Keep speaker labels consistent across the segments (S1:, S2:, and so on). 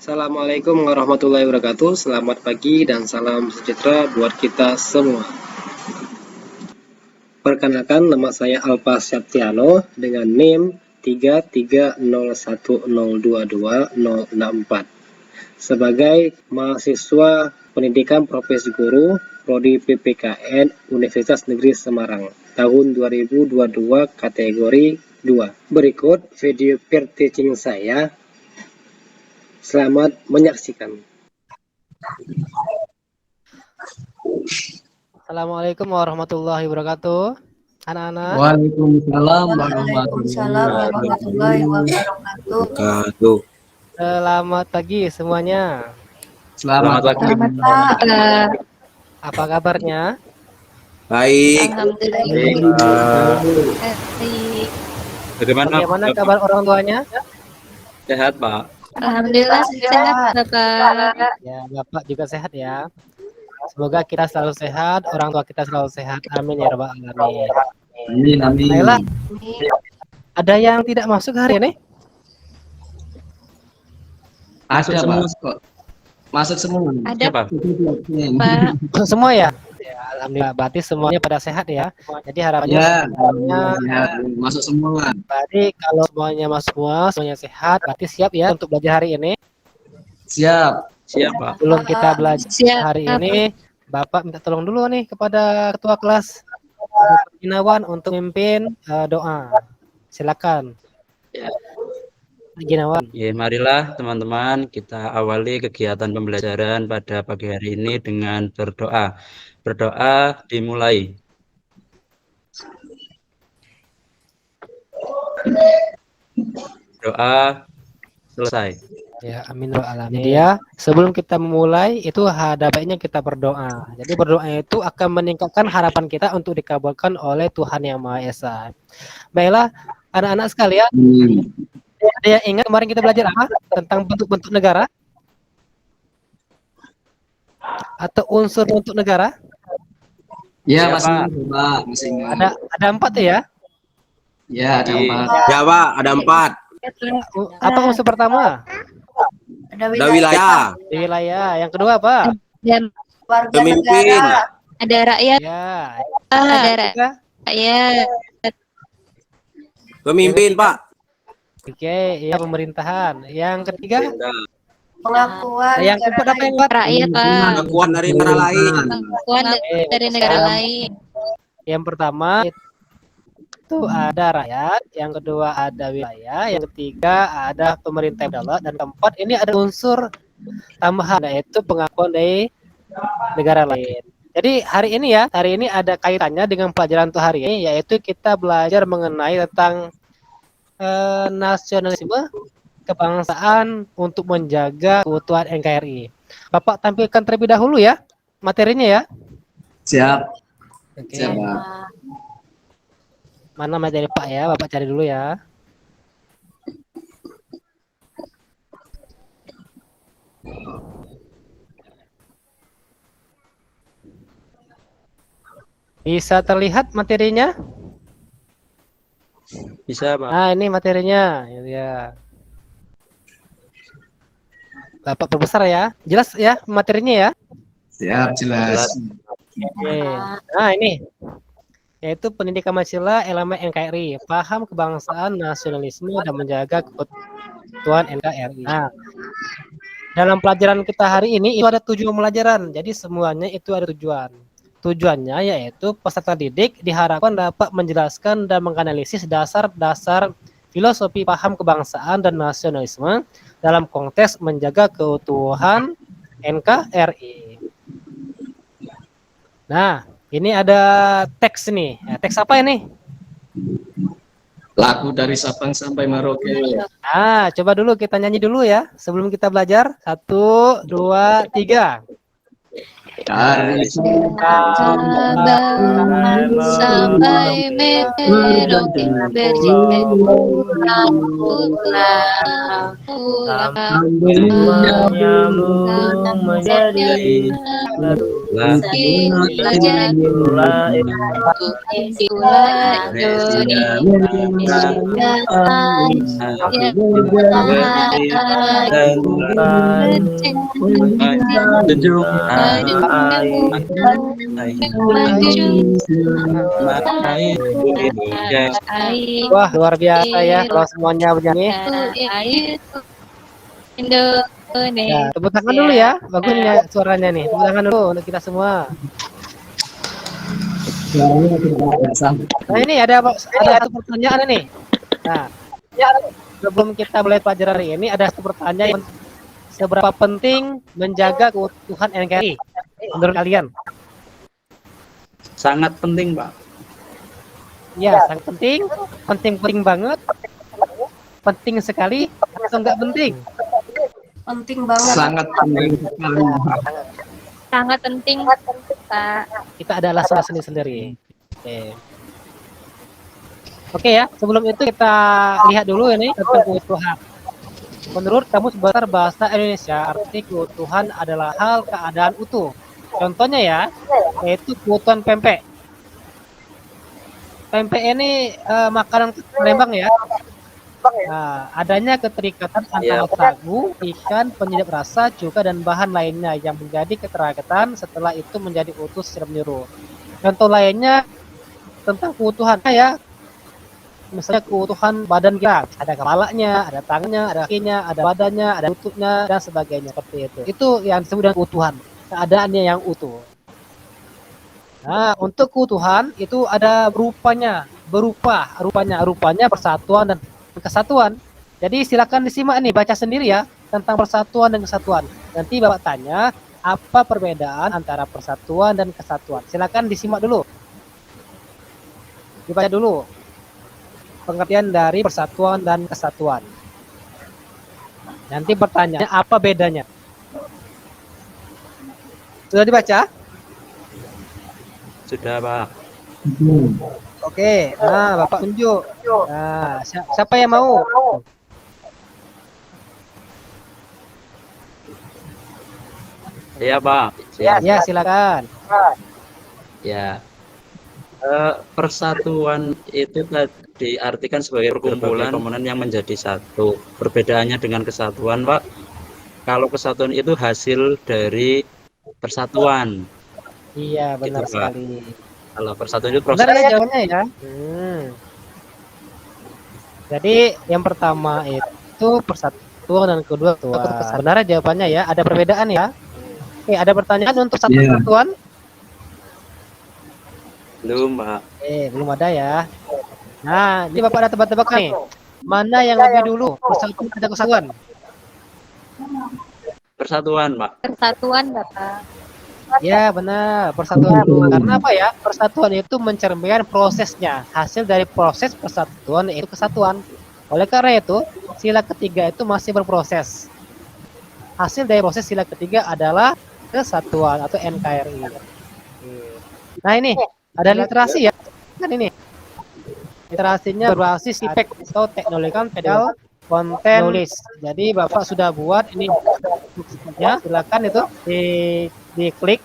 S1: Assalamualaikum warahmatullahi wabarakatuh. Selamat pagi dan salam sejahtera buat kita semua. Perkenalkan, nama saya Alpa Septiano dengan NIM 3301022064 sebagai mahasiswa pendidikan profesi guru Prodi PPKN Universitas Negeri Semarang tahun 2022 kategori 2. Berikut video peer teaching saya. Selamat menyaksikan.
S2: Assalamualaikum warahmatullahi wabarakatuh. Anak-anak.
S3: Waalaikumsalam
S4: warahmatullahi wabarakatuh.
S2: Selamat pagi semuanya.
S3: Selamat pagi.
S4: Selamat Pak.
S2: Apa kabarnya?
S5: Baik.
S4: Alhamdulillah.
S2: Bagaimana kabar orang tuanya?
S5: Sehat, Pak.
S4: Alhamdulillah sehat, Bapak.
S2: Ya, Bapak juga sehat ya. Semoga kita selalu sehat, orang tua kita selalu sehat. Amin ya rabbal alamin.
S3: Amin, amin.
S2: Baiklah. Ada yang tidak masuk hari ini?
S3: Ada semua kok. Masuk semua.
S4: Ada
S5: Siapa?
S4: Pak.
S2: Masuk semua ya? Ya, alhamdulillah. Berarti semuanya pada sehat ya. Jadi harapannya
S3: Ya,
S2: semuanya
S3: masuk semua.
S2: berarti kalau semuanya masuk semuanya sehat, berarti siap ya untuk belajar hari ini.
S3: Siap.
S5: Siap, Pak.
S2: Sebelum kita belajar
S4: Siap.
S2: hari ini, Bapak minta tolong dulu nih kepada ketua kelas Bapak Ginawan untuk memimpin doa. Silakan.
S5: Ya.
S2: Ginawan.
S5: Ya, marilah teman-teman kita awali kegiatan pembelajaran pada pagi hari ini dengan berdoa. Berdoa dimulai. Doa selesai.
S2: Ya, amin wa alamin. Jadi ya, sebelum kita memulai itu ada baiknya kita berdoa. Jadi berdoa itu akan meningkatkan harapan kita untuk dikabulkan oleh Tuhan Yang Maha Esa. Baiklah, anak-anak sekalian, ada yang ingat kemarin kita belajar apa tentang bentuk-bentuk negara atau unsur bentuk negara?
S3: Ya,
S5: Siap,
S3: masih
S5: Pak.
S3: ingat, Pak. Masih ingat.
S2: Ada 4 tuh ya.
S3: Ya, ada
S5: Iya.
S3: 4.
S5: Ya, Pak, ada 4.
S2: Apa unsur pertama?
S5: Ada wilayah,
S2: Di wilayah. Yang kedua apa?
S4: Dan
S5: pemimpin,
S4: ada rakyat,
S2: Ya.
S4: ada
S2: Ketiga,
S4: rakyat,
S5: pemimpin, Pak.
S2: oke, ya pemerintahan. Yang ketiga,
S4: pengakuan
S2: yang keempat apa yang keempat?
S4: rakyat, Pak.
S5: Pengakuan dari negara lain.
S4: Pengakuan dari negara lain.
S2: Yang pertama itu ada rakyat, yang kedua ada wilayah, yang ketiga ada pemerintah daerah, dan keempat ini ada unsur tambahan yaitu pengakuan dari negara lain. Jadi hari ini ada kaitannya dengan pelajaran untuk hari ini, yaitu kita belajar mengenai tentang nasionalisme, kebangsaan untuk menjaga keutuhan NKRI. Bapak tampilkan terlebih dahulu ya materinya ya.
S3: Siap.
S2: Oke.
S3: Siap, Pak.
S2: Mana materi Pak ya? Bapak cari dulu ya. Bisa terlihat materinya?
S5: Bisa, Pak.
S2: Nah, ini materinya. Ya. Bapak perbesar ya. Jelas ya materinya ya?
S3: Siap, jelas.
S2: Oke. Nah, ini yaitu pendidikan Pancasila elemen NKRI, paham kebangsaan, nasionalisme, dan menjaga keutuhan NKRI. Nah, dalam pelajaran kita hari ini itu ada 7 pelajaran, jadi semuanya itu ada tujuan. Tujuannya yaitu peserta didik diharapkan dapat menjelaskan dan menganalisis dasar-dasar filosofi paham kebangsaan dan nasionalisme dalam konteks menjaga keutuhan NKRI. Nah, ini ada teks nih. Ya, teks apa ini?
S3: Lagu dari Sabang sampai Merauke.
S2: Nah, coba dulu kita nyanyi dulu ya sebelum kita belajar. 1, 2, 3.
S3: Dari
S4: Sabang sampai Merauke berjempuran pulang
S2: Menyambung menjadi
S4: Belajar itulah Indonesia saya
S5: Junjung
S2: Wah, luar biasa ya kalau semuanya bernyanyi.
S4: Indonesia.
S2: Ya, tepuk tangan dulu ya. Bagus nih suaranya nih. Tepuk tangan dulu untuk kita semua.
S3: Suaranya tidak biasa.
S2: Nah, ini ada satu pertanyaan nih. Nah, sebelum kita mulai pelajaran hari ini ada satu pertanyaan. Seberapa penting menjaga keutuhan NKRI menurut kalian?
S5: sangat penting, Pak.
S2: Ya, sangat penting. Penting banget. Penting sekali atau enggak penting?
S4: Penting banget.
S3: Sangat penting sekali.
S4: Sangat penting, Pak.
S2: Kita ada alasan sendiri. Oke ya, sebelum itu kita lihat dulu ini tentang keutuhan. Menurut Kamus Besar Bahasa Indonesia, arti keutuhan adalah hal keadaan utuh. Contohnya ya, yaitu keutuhan pempek. Pempek ini makanan Palembang ya. Nah, adanya keterikatan antara sagu, ikan, penyedap rasa, cuka, dan bahan lainnya yang menjadi keterikatan setelah itu menjadi utuh secara menyeluruh. Contoh lainnya tentang keutuhan ya, misalnya keutuhan badan kita, ada kepalanya, ada tangannya, ada kakinya, ada badannya, ada lututnya, dan sebagainya seperti itu. Itu yang disebut dengan keutuhan, keadaannya yang utuh. Nah, untuk keutuhan itu ada rupanya persatuan dan kesatuan. Jadi silakan disimak nih, baca sendiri ya tentang persatuan dan kesatuan. Nanti Bapak tanya apa perbedaan antara persatuan dan kesatuan. Silakan disimak dulu. Dibaca dulu pengertian dari persatuan dan kesatuan. Nanti pertanyaannya apa bedanya? Sudah dibaca?
S5: Sudah, Pak.
S2: Oke, nah Bapak tunjuk. Nah, siapa yang mau?
S5: Iya, Pak.
S2: Ya, silakan.
S5: Ya. Persatuan itu diartikan sebagai perkumpulan komponen yang menjadi satu. Perbedaannya dengan kesatuan, Pak, kalau kesatuan itu hasil dari persatuan.
S2: Iya, benar
S5: Gitu, Pak.
S2: sekali.
S5: Kalau persatuan itu proses.
S2: Benar ya jawabannya ya. Jadi yang pertama itu persatuan dan kedua kesatuan. Benar ya jawabannya ya. Ada perbedaan ya. Oke, ada pertanyaan untuk satu persatuan?
S5: Belum, Pak.
S2: Belum ada ya. Nah, ini Bapak ada tebak-tebak nih. Mana yang lebih dulu? Persatuan atau kesatuan?
S5: Persatuan, Pak.
S4: Persatuan, Bapak.
S2: Ya, benar. Persatuan dulu. Karena apa ya? Persatuan itu mencerminkan prosesnya. Hasil dari proses persatuan yaitu kesatuan. Oleh karena itu, sila ketiga itu masih berproses. Hasil dari proses sila ketiga adalah kesatuan atau NKRI. Nah, ini ada literasi ya. Kan ini. Literasinya berbasis TIPEK atau Technological Pedal Content Knowledge. Jadi Bapak sudah buat ini ya, silakan itu diklik,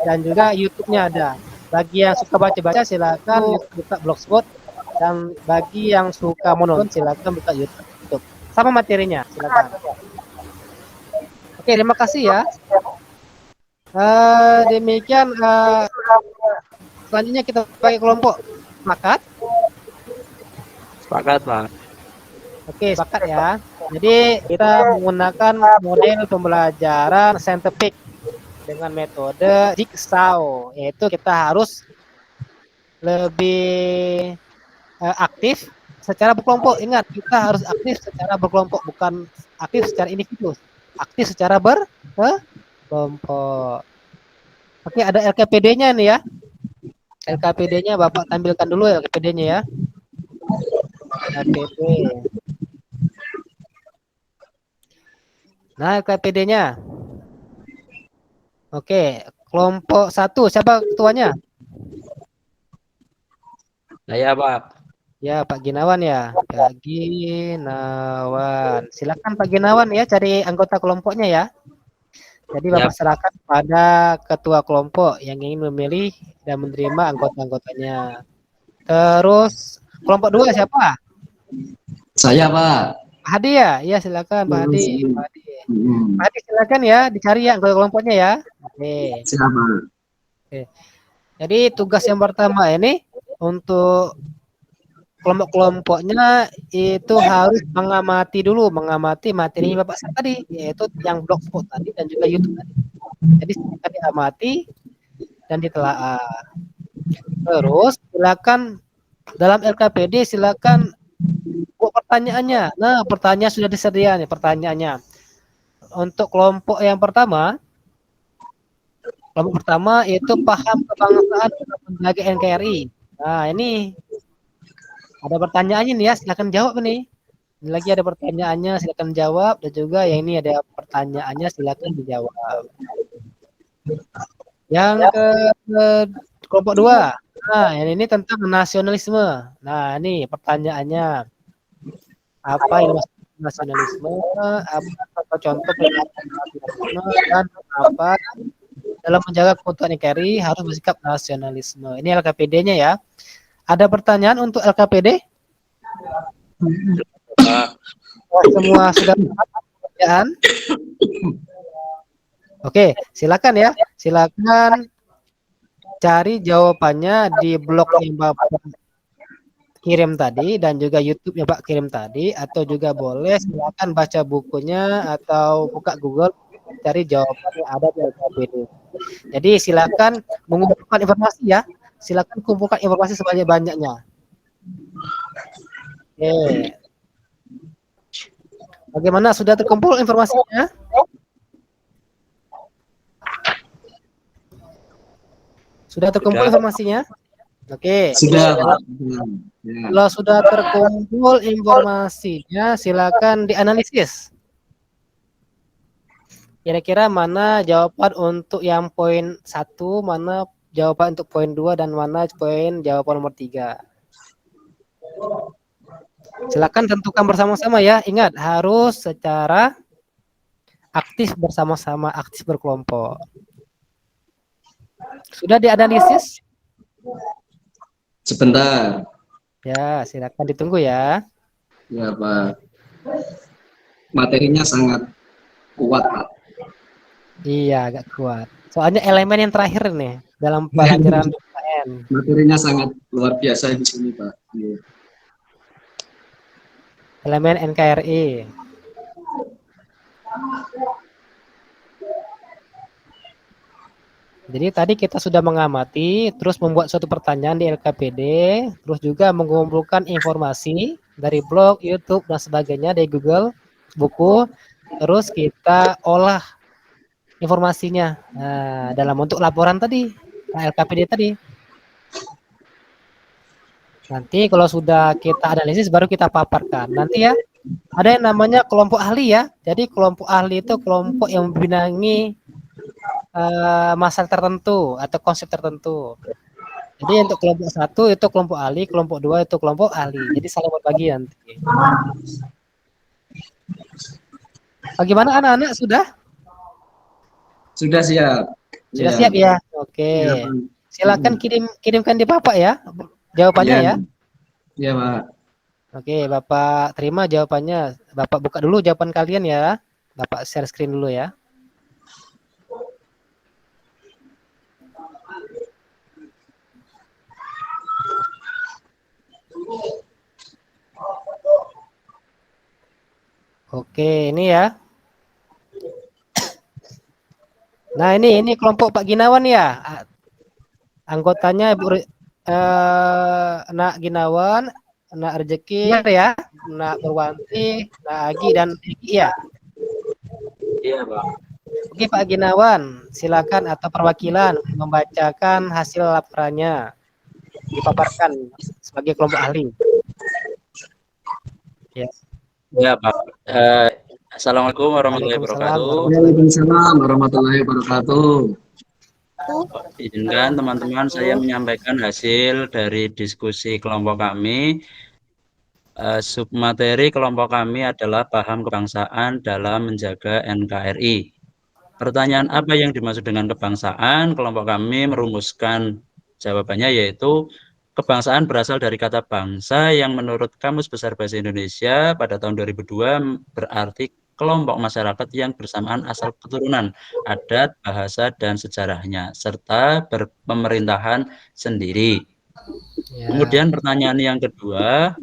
S2: dan juga YouTube-nya ada. Bagi yang suka baca-baca silakan buka Blogspot, dan bagi yang suka menonton silakan buka YouTube. Sama materinya, silakan. Oke, terima kasih ya. Demikian selanjutnya kita pakai kelompok. Sepakat?
S5: Sepakat, Pak.
S2: Oke, sepakat ya. Jadi kita menggunakan model pembelajaran saintifik dengan metode Jigsaw, yaitu kita harus lebih aktif secara berkelompok. Ingat, kita harus aktif secara berkelompok, bukan aktif secara individu. Aktif secara berkelompok. Oke, ada LKPD-nya nih ya. LKPD-nya Bapak tampilkan dulu LKPD-nya ya. LKPD. Nah, LKPD-nya. Oke, kelompok 1, siapa ketuanya?
S5: Saya, Pak.
S2: Ya, Pak Ginawan ya. Pak Ginawan. Silakan Pak Ginawan ya, cari anggota kelompoknya ya. Jadi
S5: Ya,
S2: Bapak serahkan pada ketua kelompok yang ingin memilih dan menerima anggota-anggotanya. Terus kelompok 2 siapa?
S3: Saya, Pak.
S2: Pak Hadi ya? Iya silakan Pak Hadi. Pak Hadi. Pak Hadi silakan ya dicari ya anggota kelompoknya ya. Oke.
S3: Siapa?
S2: Oke. Jadi tugas yang pertama ini untuk kelompok-kelompoknya itu harus mengamati materi Bapak tadi, yaitu yang blogspot tadi dan juga YouTube tadi. Jadi silakan diamati dan ditelaah. Terus silakan dalam LKPD silakan buat pertanyaannya. Nah, pertanyaan sudah disedia nih pertanyaannya. Untuk kelompok pertama yaitu paham kebangsaan dan menjaga NKRI. Nah, ini ada pertanyaannya nih ya, silakan jawab nih. Ini lagi ada pertanyaannya, silakan jawab, dan juga yang ini ada pertanyaannya, silakan dijawab. Yang ke kelompok 2. Nah, ini tentang nasionalisme. Nah, ini pertanyaannya. Apa yang dimaksud nasionalisme? Apa contoh nasionalisme dan apa dalam menjaga keutuhan NKRI harus bersikap nasionalisme. Ini LKPD-nya ya. Ada pertanyaan untuk LKPD? Semua sudah pertanyaan? Oke, silakan ya. Silakan cari jawabannya di blog yang Bapak kirim tadi dan juga YouTube yang Pak kirim tadi, atau juga boleh silakan baca bukunya atau buka Google cari jawaban yang ada di LKPD. Jadi silakan mengumpulkan informasi ya. Silakan kumpulkan informasi sebanyak-banyaknya. Oke. Bagaimana, sudah terkumpul informasinya? Sudah terkumpul informasinya? Oke.
S3: Sudah, Pak.
S2: Kalau sudah terkumpul informasinya, silakan dianalisis. Kira-kira mana jawaban untuk yang poin 1, mana jawaban untuk poin 2, dan mana jawaban nomor 3. Silakan tentukan bersama-sama ya. Ingat, harus secara aktif bersama-sama, aktif berkelompok. Sudah dianalisis?
S3: Sebentar.
S2: Ya, silakan ditunggu ya.
S3: Ya, Pak. Materinya sangat kuat, Pak.
S2: Iya, agak kuat. Soalnya elemen yang terakhir nih dalam pelajaran PKN.
S3: Materinya sangat luar biasa di sini, Pak. Iya.
S2: Elemen NKRI. Jadi tadi kita sudah mengamati, terus membuat suatu pertanyaan di LKPD, terus juga mengumpulkan informasi dari blog, YouTube, dan sebagainya dari Google, buku, terus kita olah informasinya dalam bentuk laporan tadi, LKPD tadi. Nanti kalau sudah kita analisis baru kita paparkan. Nanti ya, ada yang namanya kelompok ahli ya. Jadi kelompok ahli itu kelompok yang membidangi masalah tertentu atau konsep tertentu. Jadi untuk kelompok 1 itu kelompok ahli, kelompok 2 itu kelompok ahli. Jadi saling berbagi nanti. Bagaimana anak-anak, sudah?
S3: Sudah siap.
S2: Sudah siap ya? Oke.
S3: Ya,
S2: Silakan kirimkan di Bapak ya jawabannya ya.
S3: Iya, Pak.
S2: Oke, Bapak terima jawabannya. Bapak buka dulu jawaban kalian ya. Bapak share screen dulu ya. Oke, ini ya. Nah, ini kelompok Pak Ginawan ya. Anggotanya Nak Ginawan, Nak Rezeki ya, Nak Berwanti, Nak Agi, dan Egi ya.
S5: Iya, Pak.
S2: Oke, Pak Ginawan, silakan atau perwakilan membacakan hasil laporannya, dipaparkan sebagai kelompok ahli. Ya.
S5: Ya, Pak. Assalamualaikum warahmatullahi wabarakatuh.
S3: Waalaikumsalam warahmatullahi wabarakatuh.
S5: Izinkan teman-teman saya menyampaikan hasil dari diskusi kelompok kami. Submateri kelompok kami adalah paham kebangsaan dalam menjaga NKRI. Pertanyaan apa yang dimaksud dengan kebangsaan? Kelompok kami merumuskan jawabannya yaitu kebangsaan berasal dari kata bangsa yang menurut Kamus Besar Bahasa Indonesia pada tahun 2002 berarti kelompok masyarakat yang bersamaan asal keturunan, adat, bahasa, dan sejarahnya, serta berpemerintahan sendiri.
S2: Ya.
S5: Kemudian pertanyaan yang kedua,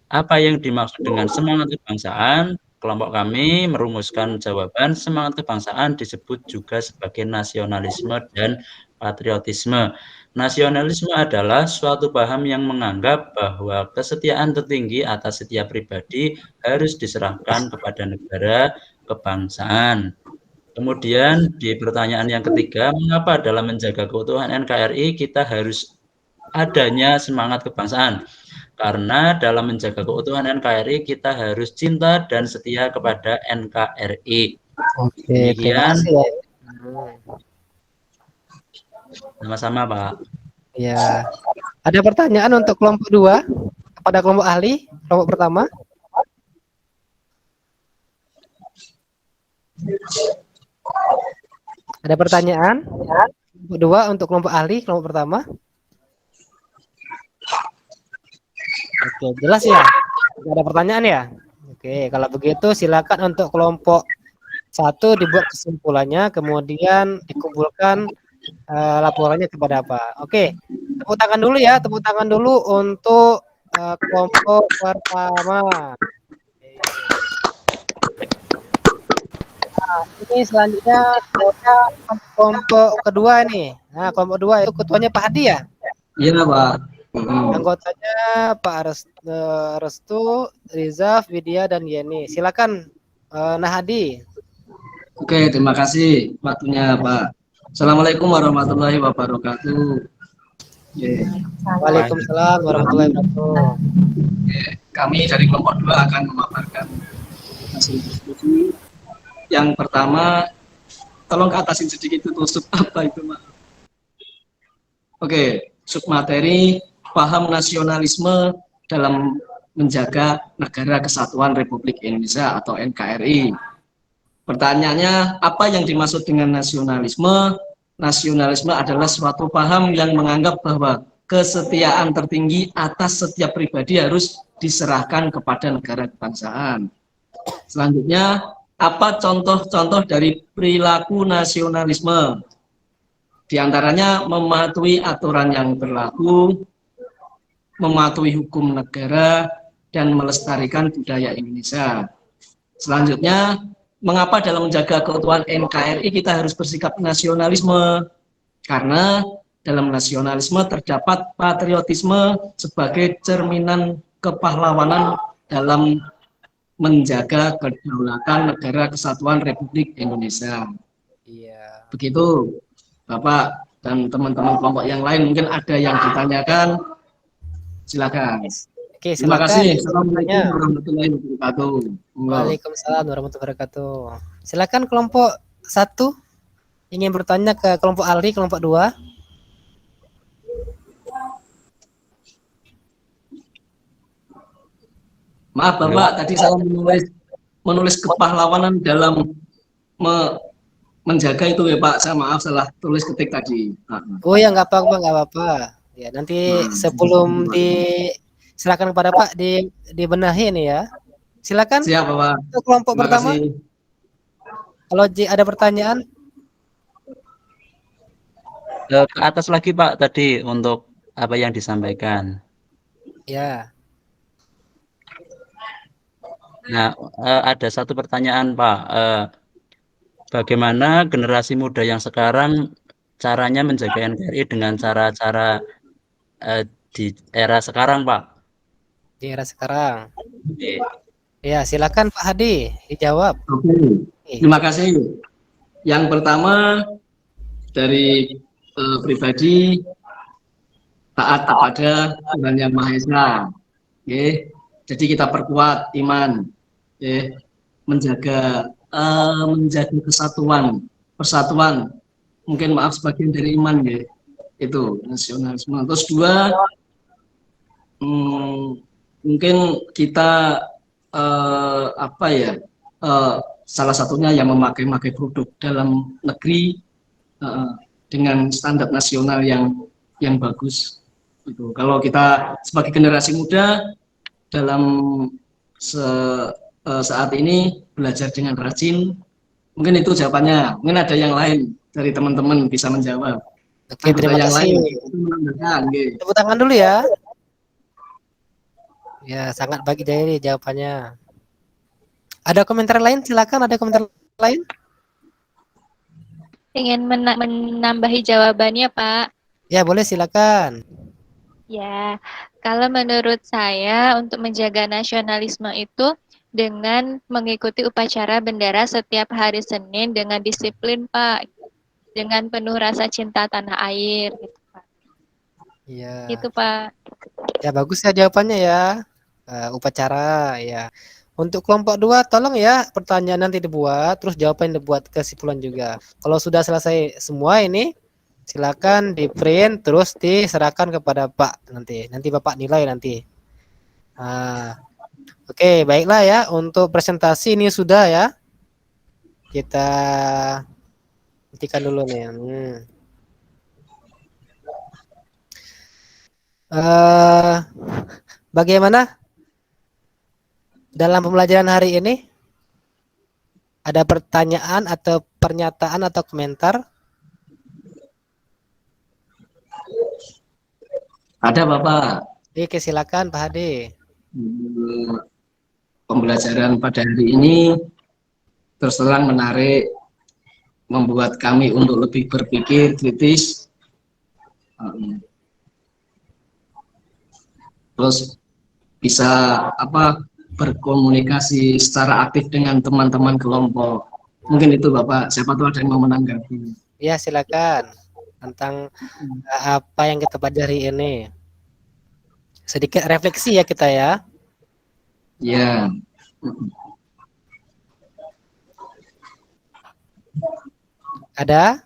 S5: apa yang dimaksud dengan semangat kebangsaan? Kelompok kami merumuskan jawaban semangat kebangsaan disebut juga sebagai nasionalisme dan patriotisme. Nasionalisme adalah suatu paham yang menganggap bahwa kesetiaan tertinggi atas setiap pribadi harus diserahkan kepada negara kebangsaan. Kemudian di pertanyaan yang ketiga, mengapa dalam menjaga keutuhan NKRI kita harus adanya semangat kebangsaan? Karena dalam menjaga keutuhan NKRI kita harus cinta dan setia kepada NKRI.
S2: Oke, terima
S5: Demikian.
S2: kasih ya.
S5: Sama-sama, Pak.
S2: Ya. Ada pertanyaan untuk kelompok 2 kepada kelompok ahli, kelompok pertama? Ada pertanyaan? Kelompok 2 untuk kelompok ahli, kelompok pertama? Oke, jelas ya? Tidak ada pertanyaan ya? Oke, kalau begitu silakan untuk kelompok 1 dibuat kesimpulannya, kemudian dikumpulkan laporannya kepada apa. Oke, tepuk tangan dulu ya, tepuk tangan dulu untuk kelompok pertama. Nah, ini selanjutnya kelompok kedua ini. Nah, kelompok 2 itu ketuanya Pak Hadi ya?
S3: Iya, Pak.
S2: Anggotanya Pak Restu, Riza, Widya, dan Yeni. Silakan, Nahadi.
S3: Oke, terima kasih waktunya, Pak. Assalamualaikum warahmatullahi wabarakatuh.
S2: Waalaikumsalam warahmatullahi wabarakatuh.
S3: Kami dari kelompok 2 akan memaparkan hasil diskusi. Yang pertama, tolong ke atasin sedikit itu sub apa itu, Pak. Oke, submateri paham nasionalisme dalam menjaga negara kesatuan Republik Indonesia atau NKRI. Pertanyaannya, apa yang dimaksud dengan nasionalisme? Nasionalisme adalah suatu paham yang menganggap bahwa kesetiaan tertinggi atas setiap pribadi harus diserahkan kepada negara kebangsaan. Selanjutnya, apa contoh-contoh dari perilaku nasionalisme? Di antaranya mematuhi aturan yang berlaku, mematuhi hukum negara, dan melestarikan budaya Indonesia. Selanjutnya, mengapa dalam menjaga keutuhan NKRI kita harus bersikap nasionalisme? Karena dalam nasionalisme terdapat patriotisme sebagai cerminan kepahlawanan dalam menjaga kedaulatan negara kesatuan Republik Indonesia.
S2: Iya.
S3: Begitu, Bapak dan teman-teman kelompok yang lain, mungkin ada yang ditanyakan, silakan.
S2: Oke,
S3: Terima
S2: silakan.
S3: kasih. Assalamualaikum warahmatullahi wabarakatuh.
S2: Waalaikumsalam warahmatullahi wabarakatuh. Silakan kelompok 1 ingin bertanya ke kelompok ahli, kelompok 2.
S3: Maaf Bapak, tadi saya menulis kepahlawanan dalam menjaga itu ya Pak. Saya maaf salah tulis ketik tadi.
S2: Oh ya, nggak apa-apa, nggak apa-apa. Ya, nanti sebelum silakan kepada Pak dibenahi nih ya. Silakan.
S3: Siap Bapak.
S2: Untuk kelompok
S3: Terima
S2: pertama.
S3: kasih.
S2: Kalau ada pertanyaan,
S5: Ke atas lagi Pak tadi untuk apa yang disampaikan.
S2: ya.
S5: Nah, ada satu pertanyaan Pak. Bagaimana generasi muda yang sekarang caranya menjaga NKRI dengan cara-cara di era sekarang Pak?
S2: Di era sekarang.
S5: Oke.
S2: Ya, silakan Pak Hadi dijawab.
S3: Oke. Terima kasih. Yang pertama dari pribadi taat kepada Tuhan Yang Maha Esa. Oke. Jadi kita perkuat iman, menjaga kesatuan, persatuan. Mungkin maaf sebagian dari iman, ya. Itu nasionalisme. Terus 2, mungkin kita salah satunya yang memakai produk dalam negeri dengan standar nasional yang bagus. Itu. Kalau kita sebagai generasi muda dalam saat ini belajar dengan rajin, mungkin itu jawabannya. Mungkin ada yang lain dari teman-teman bisa menjawab.
S2: Oke, terima
S3: yang
S2: kasih.
S3: lain itu menambahkan.
S2: Tepuk tangan dulu ya. Ya, sangat baik dari jawabannya. Ada komentar lain? Silakan, ada komentar lain?
S4: Ingin menambahi jawabannya, Pak.
S2: Ya, boleh silakan.
S4: Ya, kalau menurut saya untuk menjaga nasionalisme itu dengan mengikuti upacara bendera setiap hari Senin dengan disiplin, Pak. Dengan penuh rasa cinta tanah air, gitu, Pak.
S2: Iya.
S4: Itu, Pak.
S2: Ya, bagus ya jawabannya ya. Upacara ya. Untuk kelompok 2, tolong ya pertanyaan nanti dibuat, terus jawaban dibuat kesimpulan juga. Kalau sudah selesai semua ini, silakan di print terus diserahkan kepada Pak nanti Bapak nilai nanti. Oke, baiklah ya, untuk presentasi ini sudah ya, kita hentikan dulu nih. Bagaimana dalam pembelajaran hari ini? Ada pertanyaan atau pernyataan atau komentar?
S3: Ada Bapak.
S2: Oke, silakan Pak Hadi.
S3: Pembelajaran pada hari ini terus terang menarik, membuat kami untuk lebih berpikir kritis, terus bisa berkomunikasi secara aktif dengan teman-teman kelompok. Mungkin itu Bapak, siapa tahu ada yang mau menanggapi.
S2: Ya, silakan tentang apa yang kita pelajari ini. Sedikit refleksi ya kita ya.
S3: Ya.
S2: Ada?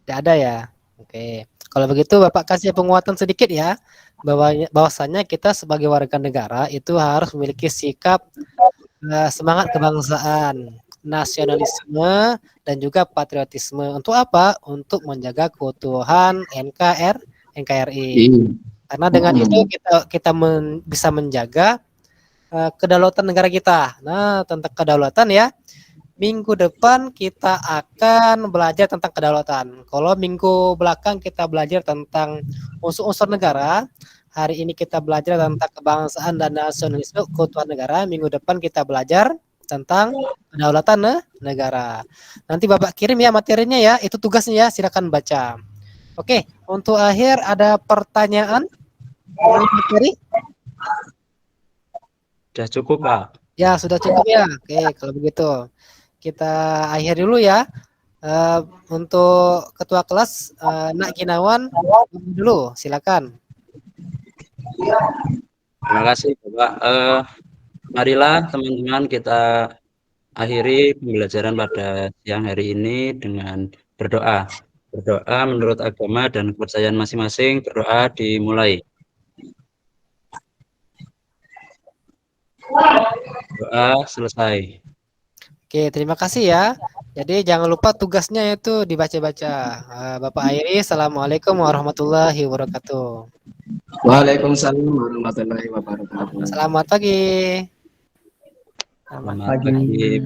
S2: Tidak ada ya. Oke. Kalau begitu Bapak kasih penguatan sedikit ya, bahwasanya kita sebagai warga negara itu harus memiliki sikap semangat kebangsaan, nasionalisme, dan juga patriotisme. Untuk apa? Untuk menjaga keutuhan NKRI. Karena dengan itu kita bisa menjaga kedaulatan negara kita. Nah, tentang kedaulatan ya, minggu depan kita akan belajar tentang kedaulatan. Kalau minggu belakang kita belajar tentang unsur-unsur negara, hari ini kita belajar tentang kebangsaan dan nasionalisme keutuhan negara. Minggu depan kita belajar tentang kedaulatan negara. Nanti Bapak kirim ya materinya ya, itu tugasnya ya, silakan baca. Oke, untuk akhir ada pertanyaan mengenai materi?
S5: Sudah cukup, Pak.
S2: Ya, sudah cukup ya. Oke, kalau begitu kita akhir dulu ya. Untuk ketua kelas Nak Ginawan dulu, silakan.
S5: Terima kasih Bapak. Marilah teman-teman kita akhiri pembelajaran pada siang hari ini dengan berdoa. Berdoa menurut agama dan kepercayaan masing-masing, berdoa dimulai. Doa selesai.
S2: Oke, terima kasih ya. Jadi jangan lupa tugasnya itu dibaca-baca. Bapak Airi, Assalamualaikum warahmatullahi wabarakatuh.
S3: Waalaikumsalam warahmatullahi wabarakatuh.
S2: Selamat pagi.
S5: Selamat pagi.